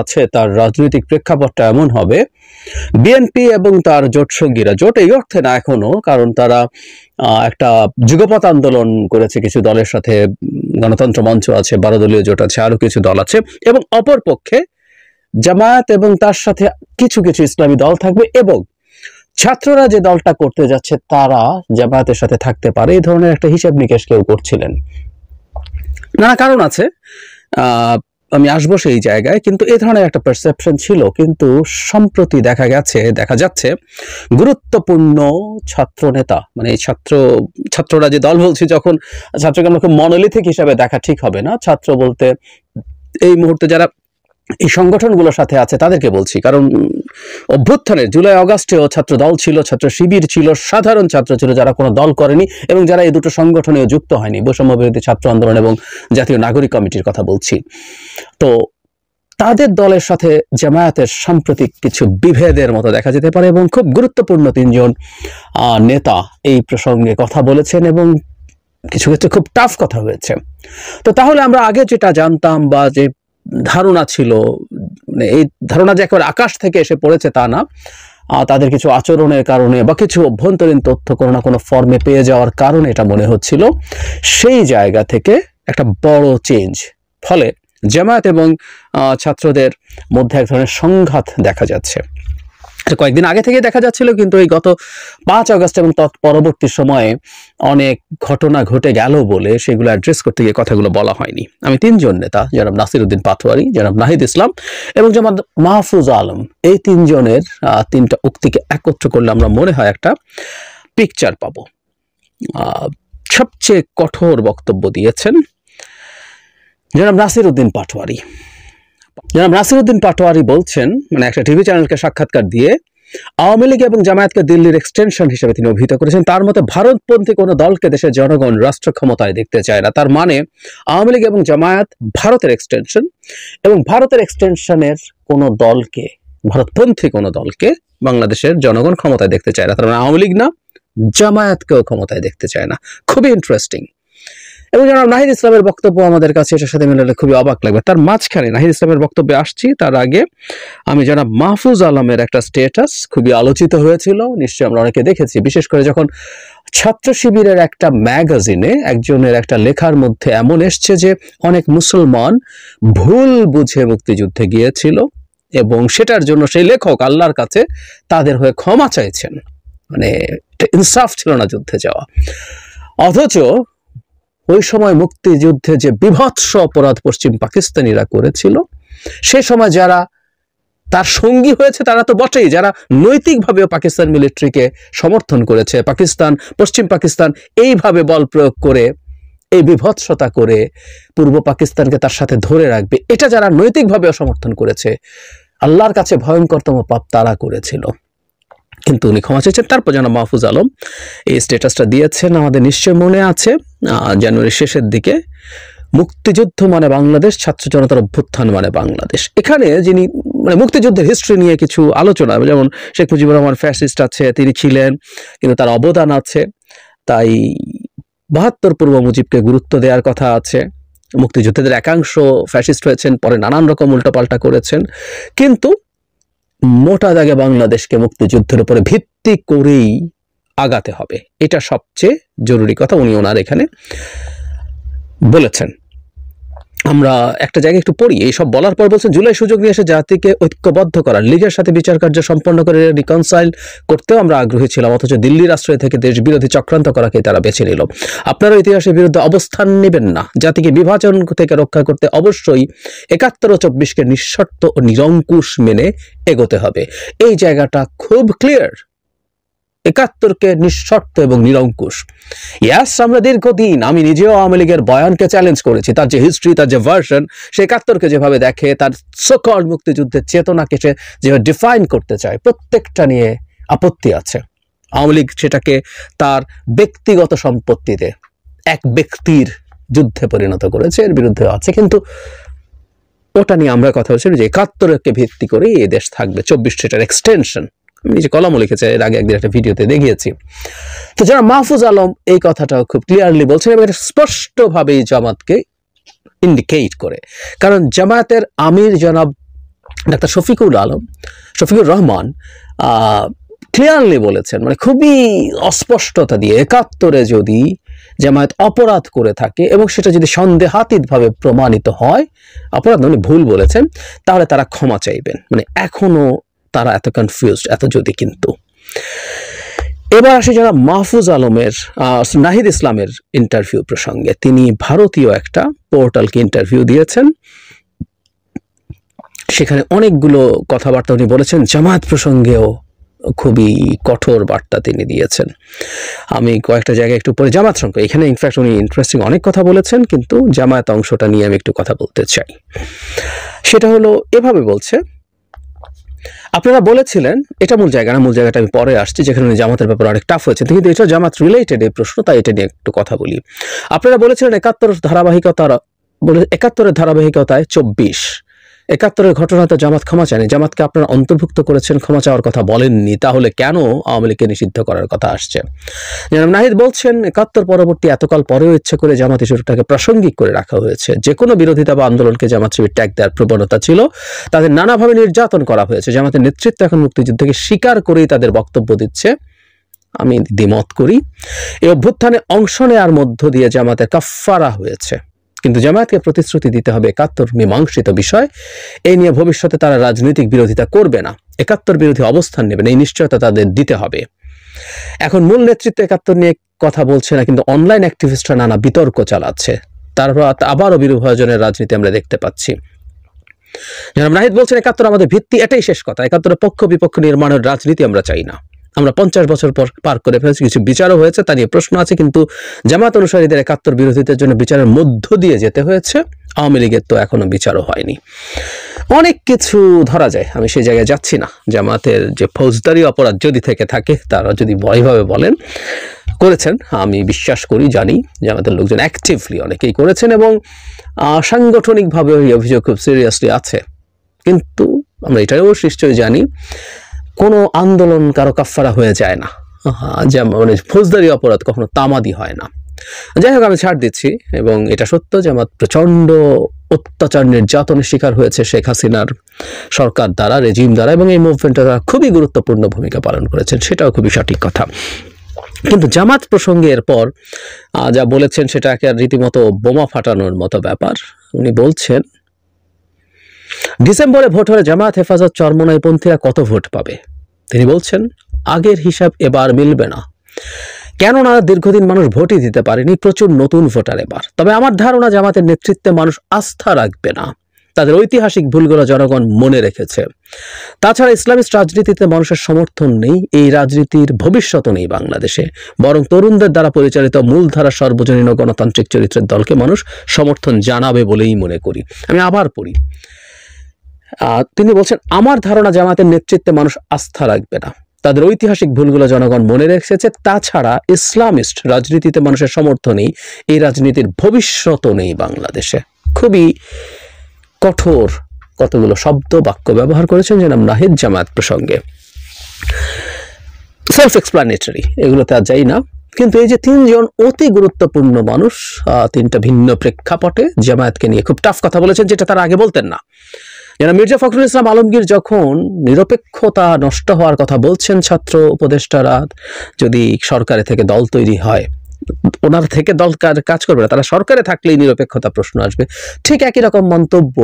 আছে তার রাজনৈতিক প্রেক্ষাপটটা এমন হবে, বিএনপি এবং তার জোট সঙ্গীরা, জোট এই অর্থে না এখনো, কারণ তারা একটা যুগপৎ আন্দোলন করেছে কিছু দলের সাথে, গণতন্ত্র মঞ্চ আছে, 12 দলীয় জোট আছে, আরো কিছু দল আছে, এবং অপরপক্ষে জামায়াত এবং তার সাথে কিছু কিছু ইসলামী দল থাকবে, এবং ছাত্ররা যে দলটা করতে যাচ্ছে তারা জামায়াতের সাথে থাকতে পারে। এই ধরনের একটা হিসাব নিকেশ কেউ করছিলেন। নানা কারণ আছে, আমি আসবো সেই জায়গায়, কিন্তু এই ধরনের একটা পারসেপশন ছিল। কিন্তু সম্প্রতি দেখা যাচ্ছে গুরুত্বপূর্ণ ছাত্র নেতা, মানে এই ছাত্ররা যে দল বলছি, যখন ছাত্রকে আমরা খুব মনোলিথিক হিসাবে দেখা ঠিক হবে না। ছাত্র বলতে এই মুহূর্তে যারা এই সংগঠনগুলোর সাথে আছে তাদেরকে বলছি, কারণ অভ্যুত্থানের জুলাই আগস্টেও ছাত্র দল ছিল, ছাত্র শিবির ছিল, সাধারণ ছাত্র ছিল যারা কোনো দল করেনি এবং যারা এই দুটো সংগঠনেও যুক্ত হয়নি, বৈষম্য বিরোধী ছাত্র আন্দোলন এবং জাতীয় নাগরিক কমিটির কথা বলছি। তো তাদের দলের সাথে জামায়াতের সাম্প্রতিক কিছু বিভেদের মতো দেখা যেতে পারে, এবং খুব গুরুত্বপূর্ণ 3 জন নেতা এই প্রসঙ্গে কথা বলেছেন এবং কিছু ক্ষেত্রে খুব টাফ কথা হয়েছে। তো তাহলে আমরা আগে যেটা জানতাম বা যে ধারণা ছিল, মানে এই ধারণা যে একেবারে আকাশ থেকে এসে পড়েছে তা না, তাদের কিছু আচরণের কারণে বা কিছু অভ্যন্তরীণ তথ্য কোনো না কোনো ফর্মে পেয়ে যাওয়ার কারণে এটা মনে হচ্ছিল, সেই জায়গা থেকে একটা বড় চেঞ্জ। ফলে জামায়াত এবং ছাত্রদের মধ্যে এক ধরনের সংঘাত দেখা যাচ্ছে। কয়েকদিন আগে থেকে দেখা যাচ্ছিল, কিন্তু এই গত 5 আগস্ট এবং পরবর্তী সময়ে অনেক ঘটনা ঘটে গেল বলে সেগুলো অ্যাড্রেস করতে গিয়ে কথাগুলো বলা হয়নি। আমি 3 জন নেতা, জনাব নাসিরউদ্দিন পাটোয়ারী, জনাব নাহিদ ইসলাম এবং জনাব মাহফুজ আলম, এই 3 জনের 3টা উক্তিকে একত্র করলে আমরা মনে হয় একটা পিকচার পাবো। সবচেয়ে কঠোর বক্তব্য দিয়েছেন জনাব নাসিরউদ্দিন পাটোয়ারী। জনাব নাসিরউদ্দিন পাটোয়ারী বলছেন, মানে একটা টিভি চ্যানেলকে সাক্ষাৎকার দিয়ে আওয়ামী লীগ এবং জামায়াতকে দিল্লির এক্সটেনশন হিসেবে তিনি অভিহিত করেছেন। তার মতে ভারতপন্থী কোনো দলকে দেশের জনগণ রাষ্ট্র ক্ষমতায় দেখতে চায় না। তার মানে আওয়ামী লীগ এবং জামায়াত ভারতের এক্সটেনশন, এবং ভারতের এক্সটেনশনের কোনো দলকে, ভারতপন্থী কোনো দলকে বাংলাদেশের জনগণ ক্ষমতায় দেখতে চায় না। তার মানে আওয়ামী লীগ না, জামায়াতকেও ক্ষমতায় দেখতে চায় না। খুবই ইন্টারেস্টিং। এবং জনাব নাহিদ ইসলামের বক্তব্য আমাদের কাছে এটার সাথে মিলালে খুবই অবাক লাগবে। তার মাঝখানে নাহিদ ইসলামের বক্তব্যে আসছি, তার আগে আমি জনাব মাহফুজ আলমের একটা স্ট্যাটাস খুবই আলোচিত হয়েছিল, নিশ্চয়ই আমরা অনেকে দেখেছি, বিশেষ করে যখন ছাত্র শিবিরের একটা ম্যাগাজিনে একজনের একটা লেখার মধ্যে এমন এসছে যে অনেক মুসলমান ভুল বুঝে মুক্তিযুদ্ধে গিয়েছিল এবং সেটার জন্য সেই লেখক আল্লাহর কাছে তাদের হয়ে ক্ষমা চাইছেন। মানে ইনসাফ ছিল না যুদ্ধে যাওয়া। অথচ ওই সময় মুক্তিযুদ্ধে যে বিভৎস অপরাধ পশ্চিম পাকিস্তানিরা করেছিল, সে সময় যারা তার সঙ্গী হয়েছে তারা তো বটেই, যারা নৈতিকভাবেও পাকিস্তান মিলিটারিকে সমর্থন করেছে, পশ্চিম পাকিস্তান এইভাবে বল প্রয়োগ করে, এই বিভৎসতা করে পূর্ব পাকিস্তানকে তার সাথে ধরে রাখবে, এটা যারা নৈতিকভাবেও সমর্থন করেছে, আল্লাহর কাছে ভয়ঙ্করতম পাপ তারা করেছিল। কিন্তু উনি ক্ষমা চেয়েছেন। তারপর জনাব মাহফুজ আলম এই স্ট্যাটাসটা দিয়েছেন, আমাদের নিশ্চয় মনে আছে, জানুয়ারির শেষের দিকে, মুক্তিযুদ্ধ মানে বাংলাদেশ, ছাত্র জনতার অভ্যুত্থান মানে বাংলাদেশ। এখানে যিনি মানে মুক্তিযুদ্ধের হিস্ট্রি নিয়ে কিছু আলোচনা, যেমন শেখ মুজিবুর রহমান ফ্যাসিস্ট আছে, তিনি ছিলেন, কিন্তু তার অবদান আছে, তাই 72 পূর্ব মুজিবকে গুরুত্ব দেওয়ার কথা আছে। মুক্তিযুদ্ধের একাংশ ফ্যাসিস্ট হয়েছেন, পরে নানান রকম উল্টাপাল্টা করেছেন, কিন্তু মোটা দাগে বাংলাদেশকে মুক্তিযুদ্ধের উপরে ভিত্তি করেই আগাতে হবে, এটা সবচেয়ে জরুরি কথা উনি ওনার এখানে বলেছেন। আমরা একটা জায়গায় একটু পড়ি, এইসব বলার পর বলছেন, জুলাই সুযোগ নিয়ে এসে জাতিকে ঐক্যবদ্ধ করার, লীগের সাথে বিচার কার্য সম্পন্ন করে রিকনসাইল করতেও আমরা আগ্রহী ছিলাম, অথচ দিল্লির আশ্রয় থেকে দেশ বিরোধী চক্রান্ত করাকে তারা বেছে নিল। আপনারা ইতিহাসের বিরুদ্ধে অবস্থান নেবেন না, জাতিকে বিভাজন থেকে রক্ষা করতে অবশ্যই 71 ও 24কে নিঃশর্ত ও নিরঙ্কুশ মেনে এগোতে হবে। এই জায়গাটা খুব ক্লিয়ার, 71কে নিঃশর্ত এবং নিরঙ্কুশ। ইয়াস, আমরা দীর্ঘদিন, আমি নিজেও আওয়ামী লীগের বয়ানকে চ্যালেঞ্জ করেছি, তার যে হিস্ট্রি, তার যে ভার্সন, সে 71কে যেভাবে দেখে, তার সকল মুক্তিযুদ্ধের চেতনাকে সে যেভাবে ডিফাইন করতে চায়, প্রত্যেকটা নিয়ে আপত্তি আছে। আওয়ামী লীগ সেটাকে তার ব্যক্তিগত সম্পত্তিতে এক ব্যক্তির যুদ্ধে পরিণত করেছে, এর বিরুদ্ধে আছে, কিন্তু ওটা নিয়ে আমরা কথা বলছি যে 71কে ভিত্তি করে এই দেশ থাকবে, 24 স্টেটের এক্সটেনশন। নিজে কলমও লিখেছে, এর আগে একদিন একটা ভিডিওতে দেখিয়েছি। তো যারা মাহফুজ আলম এই কথাটাও খুব ক্লিয়ারলি বলছেন এবং এটা স্পষ্টভাবেই জামাতকে ইন্ডিকেট করে, কারণ জামায়াতের আমির জনাব ডাক্তার শফিকুর রহমান ক্লিয়ারলি বলেছেন, মানে খুবই অস্পষ্টতা দিয়ে, ৭১ যদি জামায়াত অপরাধ করে থাকে এবং সেটা যদি সন্দেহাতীতভাবে প্রমাণিত হয়, অপরাধ উনি ভুল বলেছেন, তাহলে তারা ক্ষমা চাইবেন। মানে এখনো তারা এত কনফিউজড, এত যদি কিন্তু। এবার আসে যারা মাহফুজ আলমের, নাহিদ ইসলামের ইন্টারভিউ প্রসঙ্গে। তিনি ভারতীয় একটা পোর্টালকে ইন্টারভিউ দিয়েছেন, সেখানে অনেকগুলো কথাবার্তা উনি বলেছেন, জামায়াত প্রসঙ্গেও খুবই কঠোর বার্তা তিনি দিয়েছেন। আমি কয়েকটা জায়গায় একটু পরে জামায়াত সংখ্যা, এখানে ইনফ্যাক্ট উনি ইন্টারেস্টিং অনেক কথা বলেছেন, কিন্তু জামায়াত অংশটা নিয়ে আমি একটু কথা বলতে চাই। সেটা হলো এভাবে বলছে, আপনারা বলেছিলেন, এটা মূল জায়গা না, মূল জায়গাটা আমি পরে আসছি, যেখানে জামাতের ব্যাপারে অনেক টাফ হয়েছে, কিন্তু এটা জামাত রিলেটেড এই প্রশ্ন, তাই এটা নিয়ে একটু কথা বলি। আপনারা বলেছিলেন ৭১ ধারাবাহিকতায় ২৪, ৭১ ঘটনাতে জামাত ক্ষমা চায়নি, জামাতকে আপনারা অন্তর্ভুক্ত করেছেন, ক্ষমা চাওয়ার কথা বলেননি, তাহলে কেন আওয়ামী লীগকে নিষিদ্ধ করার কথা আসছে? জনাব নাহিদ বলছেন, ৭১ পরবর্তী এতকাল পরেও ইচ্ছে করে জামাত ইস্যুটাকে প্রাসঙ্গিক করে রাখা হয়েছে। যে কোনো বিরোধিতা বা আন্দোলনকে জামাত শিবির ট্যাগ দেওয়ার প্রবণতা ছিল, তাদের নানাভাবে নির্যাতন করা হয়েছে। জামাতের নেতৃত্ব এখন মুক্তিযুদ্ধকে স্বীকার করেই তাদের বক্তব্য দিচ্ছে, আমি দ্বিমত করি। এই অভ্যুত্থানে অংশ নেওয়ার মধ্য দিয়ে জামাতের কাফফারা হয়েছে, কিন্তু জামায়াতকে প্রতিশ্রুতি দিতে হবে ৭১ মীমাংসিত বিষয়, এই নিয়ে ভবিষ্যতে তারা রাজনৈতিক বিরোধিতা করবে না, ৭১ বিরোধী অবস্থান নেবে না, এই নিশ্চয়তা তাদের দিতে হবে। এখন মূল নেতৃত্ব ৭১ নিয়ে কথা বলছে না, কিন্তু অনলাইন অ্যাক্টিভিস্টরা নানা বিতর্ক চালাচ্ছে, তারপর আবারও বিভাজনের রাজনীতি আমরা দেখতে পাচ্ছি। জনাব নাহিদ বলছেন, ৭১ আমাদের ভিত্তি, এটাই শেষ কথা, ৭১ পক্ষ বিপক্ষ নির্মাণের রাজনীতি আমরা চাই না, আমরা 50 বছর পার করে ফেলেছি, কিছু বিচারও হয়েছে, তা নিয়ে প্রশ্ন আছে, কিন্তু জামাত অনুসারীদের ৭১ বিরোধীদের জন্য বিচারের মধ্য দিয়ে যেতে হয়েছে, আওয়ামী লীগের তো এখনো বিচারও হয়নি। অনেক কিছু ধরা যায়, আমি সেই জায়গায় যাচ্ছি না। জামাতের যে ফৌজদারি অপরাধ যদি থেকে থাকে, তারা যদি এইভাবে বলেন করেছেন, আমি বিশ্বাস করি, জানি জামাতের লোকজন অ্যাক্টিভলি অনেকেই করেছেন এবং সাংগঠনিকভাবে ওই অভিযোগ খুব সিরিয়াসলি আছে, কিন্তু আমরা এটাও নিশ্চয়ই জানি কোনো আন্দোলন কারো কাফফারা হয়ে যায় না, মানে ফৌজদারি অপরাধ কখনো তামাদি হয় না। যাই হোক, আমি ছাড় দিচ্ছি, এবং এটা সত্য যে আমার প্রচণ্ড অত্যাচার নির্যাতনের শিকার হয়েছে শেখ হাসিনার সরকার দ্বারা, রেজিম দ্বারা, এবং এই মুভমেন্টে তারা খুবই গুরুত্বপূর্ণ ভূমিকা পালন করেছেন, সেটাও খুবই সঠিক কথা। কিন্তু জামাত প্রসঙ্গে এরপর যা বলেছেন সেটা রীতিমতো বোমা ফাটানোর মতো ব্যাপার। উনি বলছেন, ডিসেম্বরে ভোট হলে জামাত, হেফাজত, চরমোনাই পন্থীরা কত ভোট পাবে? তিনি বলছেন, আগের হিসাব এবার মিলবে না, কেননা দীর্ঘদিন মানুষ ভোটই দিতে পারেনি, প্রচুর নতুন ভোটার এবার। তবে আমার ধারণা জামাতের নেতৃত্বে মানুষ আস্থা রাখবে না, তাদের ঐতিহাসিক ভুলগুলো জনগণ মনে রেখেছে। তাছাড়া ইসলামিস্ট রাজনীতিতে মানুষের সমর্থন নেই, এই রাজনীতির ভবিষ্যৎ নেই বাংলাদেশে, বরং তরুণদের দ্বারা পরিচালিত মূলধারা সর্বজনীন গণতান্ত্রিক চরিত্রের দলকে মানুষ সমর্থন জানাবে বলেই মনে করি। আমি আবার পড়ি, তিনি বলছেন, আমার ধারণা জামাতের নেতৃত্বে মানুষ আস্থা রাখবে না, তাদের ঐতিহাসিক ভুলগুলো জনগণ মনে রেখেছে। তাছাড়া ইসলামিস্ট রাজনীতিতে মানুষের সমর্থন নেই, এই রাজনীতির ভবিষ্যৎও নেই বাংলাদেশে। খুবই কঠোর কতগুলো শব্দ বাক্য ব্যবহার করেছেন জনাব নাহিদ জামায়াত প্রসঙ্গে, সেলফ এক্সপ্লানেটরি, এগুলোতে আর যাই না। কিন্তু এই যে তিনজন অতি গুরুত্বপূর্ণ মানুষ, তিনটা ভিন্ন প্রেক্ষাপটে জামায়াতকে নিয়ে খুব টাফ কথা বলেছেন, যেটা তারা আগে বলতেন না। মির্জা ফখরুল ইসলাম আলমগীর যখন নিরপেক্ষতা নষ্ট হওয়ার কথা বলছেন, ছাত্র উপদেষ্টারা যদি সরকারে থেকে দল তৈরি হয়, ওনার থেকে দল কাজ করবে না, তারা সরকারে থাকলেই নিরপেক্ষতা প্রশ্ন আসবে, ঠিক একই রকম মন্তব্য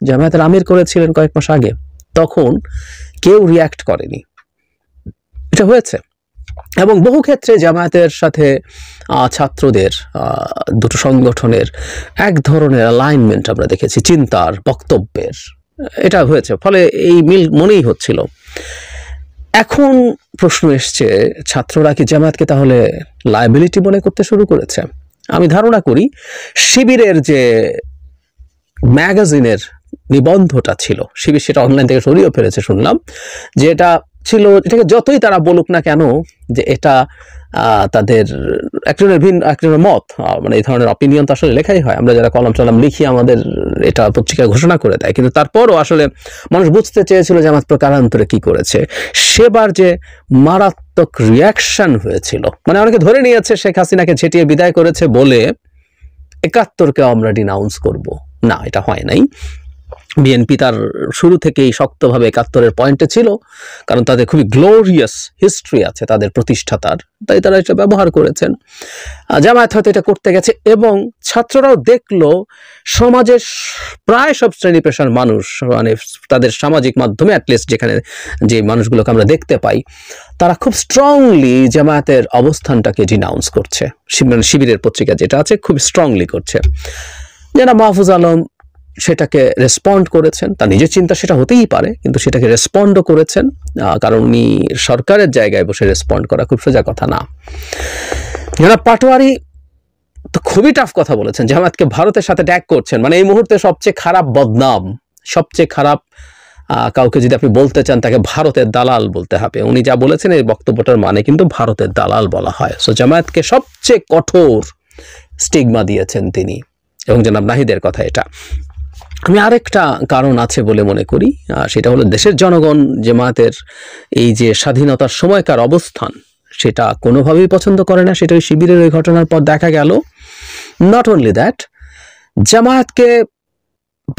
জামায়াতের আমির করেছিলেন কয়েক মাস আগে, তখন কেউ রিয়াক্ট করেনি। এটা হয়েছে, এবং বহু ক্ষেত্রে জামায়াতের সাথে ছাত্রদের, দুটো সংগঠনের এক ধরনের অ্যালাইনমেন্ট আমরা দেখেছি, চিন্তার, বক্তব্যের, এটা হয়েছে, ফলে এই মিল মনেই হচ্ছিল। এখন প্রশ্ন এসছে, ছাত্ররা কি জামায়াতকে তাহলে লায়াবিলিটি মনে করতে শুরু করেছে? আমি ধারণা করি শিবিরের যে ম্যাগাজিনের নিবন্ধটা ছিল, শিবির সেটা অনলাইন থেকে সরিয়ে ফেলেছে শুনলাম, যে এটা ছিল, এটাকে যতই তারা বলুক না কেন যে এটা তাদের একজনের মত, মানে এই ধরনের অপিনিয়ন তো আসলে লেখাই হয়, আমরা যারা কলাম টলাম লিখি আমাদের এটা পত্রিকায় ঘোষণা করে দেয়, কিন্তু তারপরও আসলে মানুষ বুঝতে চেয়েছিল যে আমার কারান্তরে কি করেছে। সেবার যে মারাত্মক রিয়াকশন হয়েছিল, মানে অনেকে ধরে নিয়েছে শেখ হাসিনাকে ঝেঁটিয়ে বিদায় করেছে বলে ৭১কে আমরা ডিনাউন্স করব, না, এটা হয় নাই। বিএনপি তার শুরু থেকেই শক্তভাবে ৭১-এর পয়েন্টে ছিল, কারণ তাদের খুবই গ্লোরিয়াস হিস্ট্রি আছে তাদের প্রতিষ্ঠাতার, তাই তারা এটা ব্যবহার করেছেন। জামায়াত হয়তো এটা করতে গেছে, এবং ছাত্ররাও দেখলো সমাজের প্রায় সব শ্রেণী পেশার মানুষ, মানে তাদের সামাজিক মাধ্যমে অ্যাটলিস্ট যেখানে যে মানুষগুলোকে আমরা দেখতে পাই, তারা খুব স্ট্রংলি জামায়াতের অবস্থানটাকে ডিনাউন্স করছে। শিবিরের পত্রিকা যেটা আছে খুব স্ট্রংলি করছে। যারা মাহফুজ আলম সেটাকে রেসপন্ড করেছেন, তার নিজের চিন্তা সেটা হতেই পারে, কিন্তু সেটাকে রেসপন্ডও করেছেন, কারণ উনি সরকারের জায়গায় বসে রেসপন্ড করা খুব সোজা কথা না। যারা পাটোয়ারি তো খুবই টাফ কথা বলেছেন, জামায়াতকে ভারতের সাথে ট্যাগ করছেন, মানে এই মুহূর্তে সবচেয়ে খারাপ বদনাম, সবচেয়ে খারাপ কাউকে যদি আপনি বলতে চান তাকে ভারতের দালাল বলতে হবে। উনি যা বলেছেন এই বক্তব্যটার মানে কিন্তু ভারতের দালাল বলা হয়। সো জামায়াতকে সবচেয়ে কঠোর স্টিগমা দিয়েছেন তিনি, এবং জনাব নাহিদের কথা এটা। আমি আরেকটা কারণ আছে বলে মনে করি, সেটা হলো দেশের জনগণ জামায়াতের এই যে স্বাধীনতার সময়কার অবস্থান সেটা কোনোভাবেই পছন্দ করে না। সেটা শিবিরের ওই ঘটনার পর দেখা গেল। নট অনলি দ্যাট, জামায়াতকে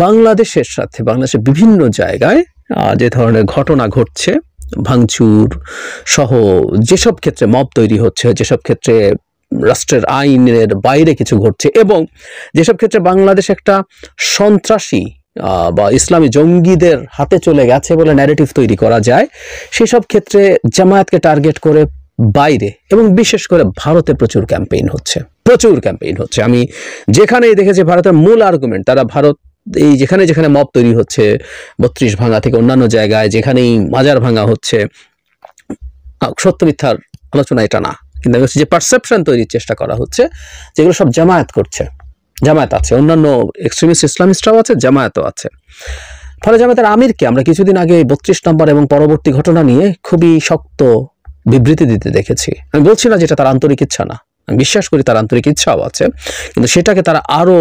বাংলাদেশের সাথে, বাংলাদেশের বিভিন্ন জায়গায় যে ধরনের ঘটনা ঘটছে, ভাঙচুর সহ যেসব ক্ষেত্রে মব তৈরি হচ্ছে, যেসব ক্ষেত্রে রাষ্ট্রের আইনের বাইরে কিছু ঘটছে, এবং যেসব ক্ষেত্রে বাংলাদেশ একটা সন্ত্রাসী বা ইসলামী জঙ্গিদের হাতে চলে গেছে বলে ন্যারেটিভ তৈরি করা যায়, সেসব ক্ষেত্রে জামায়াতকে টার্গেট করে বাইরে এবং বিশেষ করে ভারতে প্রচুর ক্যাম্পেইন হচ্ছে। আমি যেখানেই দেখেছি ভারতের মূল আর্গুমেন্ট, তারা ভারত এই যেখানে যেখানে মব তৈরি হচ্ছে, ৩২ ভাঙা থেকে অন্যান্য জায়গায় যেখানেই মাজার ভাঙা হচ্ছে, সত্য মিথ্যার আলোচনা এটা না, কিন্তু যে পারসেপশন তৈরির চেষ্টা করা হচ্ছে, যেগুলো সব জামায়াত করছে, জামায়াত আছে, অন্যান্য এক্সট্রিমিস্ট ইসলামিস্টরাও আছে, জামায়াতও আছে। ফলে জামায়াতের আমিরকে আমরা কিছুদিন আগে ৩২ নম্বর এবং পরবর্তী ঘটনা নিয়ে খুবই শক্ত বিবৃতি দিতে দেখেছি। আমি বলছি না যেটা তার আন্তরিক ইচ্ছা না, আমি বিশ্বাস করি তার আন্তরিক ইচ্ছাও আছে, কিন্তু সেটাকে তারা আরো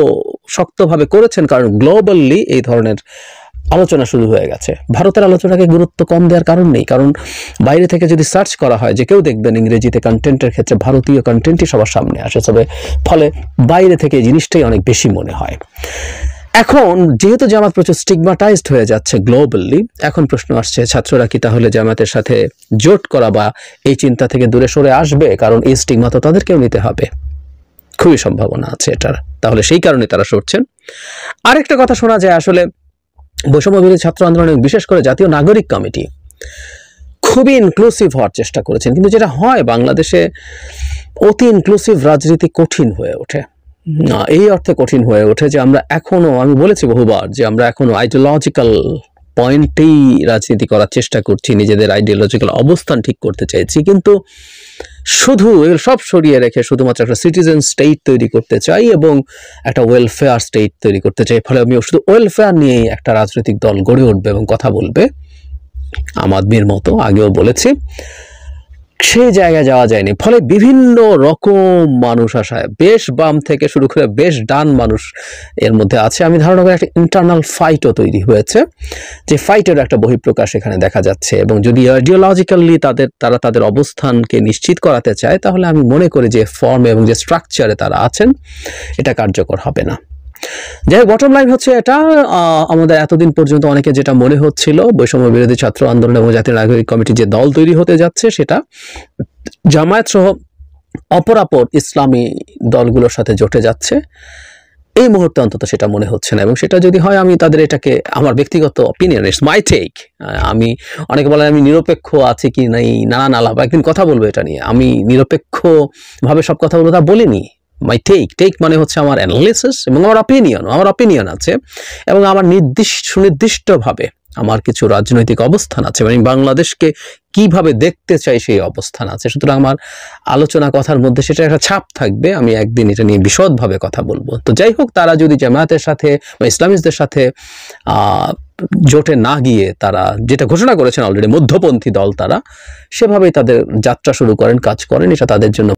শক্তভাবে করেছেন, কারণ গ্লোবালি এই ধরনের আলোচনা শুরু হয়ে গেছে। ভারতের আলোচনাকে গুরুত্ব কম দেওয়ার কারণ নেই, কারণ বাইরে থেকে যদি সার্চ করা হয়, যে কেউ দেখবেন ইংরেজিতে কন্টেন্টের ক্ষেত্রে ভারতীয় কন্টেন্টই সবার সামনে আসে, তবে ফলে বাইরে থেকে এই জিনিসটাই অনেক বেশি মনে হয়। এখন যেহেতু জামাত প্রচুর স্টিগমাটাইজড হয়ে যাচ্ছে গ্লোবালি, এখন প্রশ্ন আসছে ছাত্ররা কি তাহলে জামাতের সাথে জোট করা বা এই চিন্তা থেকে দূরে সরে আসবে? কারণ এই স্টিগমা তো তাদেরকেও নিতে হবে, খুবই সম্ভাবনা আছে এটার। তাহলে সেই কারণে তারা সরছেন। আরেকটা কথা শোনা যায়, আসলে বৈষম্য বিরোধী ছাত্র আন্দোলনের বিশেষ করে জাতীয় নাগরিক কমিটি খুবই ইনক্লুসিভ হওয়ার চেষ্টা করেছেন, কিন্তু যেটা হয় বাংলাদেশে অতি ইনক্লুসিভ রাজনীতি কঠিন হয়ে ওঠে। এই অর্থে কঠিন হয়ে ওঠে যে আমরা এখনো, আমি বলেছি বহুবার, যে আমরা এখনো আইডিওলজিক্যাল পয়েন্টেই রাজনীতি করার চেষ্টা করছি, নিজেদের আইডিওলজিক্যাল অবস্থান ঠিক করতে চাইছি, কিন্তু শুধু সব সরিয়ে রেখে শুধুমাত্র একটা সিটিজেন স্টেট তৈরি করতে চাই এবং একটা ওয়েলফেয়ার স্টেট তৈরি করতে চাই। ফলে আমি শুধু ওয়েলফেয়ার নিয়ে একটা রাজনৈতিক দল গড়ে উঠবে এবং কথা বলবে, আম আদমির মতো, আগেও বলেছি, সেই জায়গায় যাওয়া যায়নি। ফলে বিভিন্ন রকম মানুষ আসায়, বেশ বাম থেকে শুরু করে বেশ ডান মানুষ এর মধ্যে আছে। আমি ধারণা করি একটা ইন্টারনাল ফাইটও তৈরি হয়েছে, যে ফাইটের একটা বহিঃপ্রকাশ এখানে দেখা যাচ্ছে। এবং যদি আইডিওলজিক্যালি তারা তাদের অবস্থানকে নিশ্চিত করাতে চায়, তাহলে আমি মনে করি যে ফর্মে এবং যে স্ট্রাকচারে তারা আছেন এটা কার্যকর হবে না। যাই হোক, বটম লাইন হচ্ছে এটা, আমাদের এতদিন পর্যন্ত অনেকে যেটা মনে হচ্ছিল বৈষম্য বিরোধী ছাত্র আন্দোলন এবং জাতীয় নাগরিক কমিটি যে দল তৈরি হতে যাচ্ছে, সেটা জামায়াত সহ অপরাপর ইসলামী দলগুলোর সাথে জোটে যাচ্ছে, এই মুহূর্তে অন্তত সেটা মনে হচ্ছে না। এবং সেটা যদি হয়, আমি তাদের এটাকে, আমার ব্যক্তিগত অপিনিয়ন, ইটস মাই টেক, আমি অনেকে বলেন আমি নিরপেক্ষ আছি কি নাই, নানান আলাপ, একদিন কথা বলবো এটা নিয়ে। আমি নিরপেক্ষভাবে সব কথা বলবো তা বলিনি। মাই টেক মানে হচ্ছে আমার অ্যানালিসিস এবং আমার অপিনিয়ন আছে, এবং আমার সুনির্দিষ্টভাবে আমার কিছু রাজনৈতিক অবস্থান আছে, মানে বাংলাদেশকে কিভাবে দেখতে চাই সেই অবস্থান আছে। সুতরাং আমার আলোচনা কথার মধ্যে সেটা একটা ছাপ থাকবে, আমি একদিন এটা নিয়ে বিশদভাবে কথা বলবো। তো যাই হোক, তারা যদি জামায়াতের সাথে বা ইসলামিস্টদের সাথে জোটে না গিয়ে তারা যেটা ঘোষণা করেছেন অলরেডি, মধ্যপন্থী দল, তারা সেভাবেই তাদের যাত্রা শুরু করেন, কাজ করেন, এটা তাদের জন্য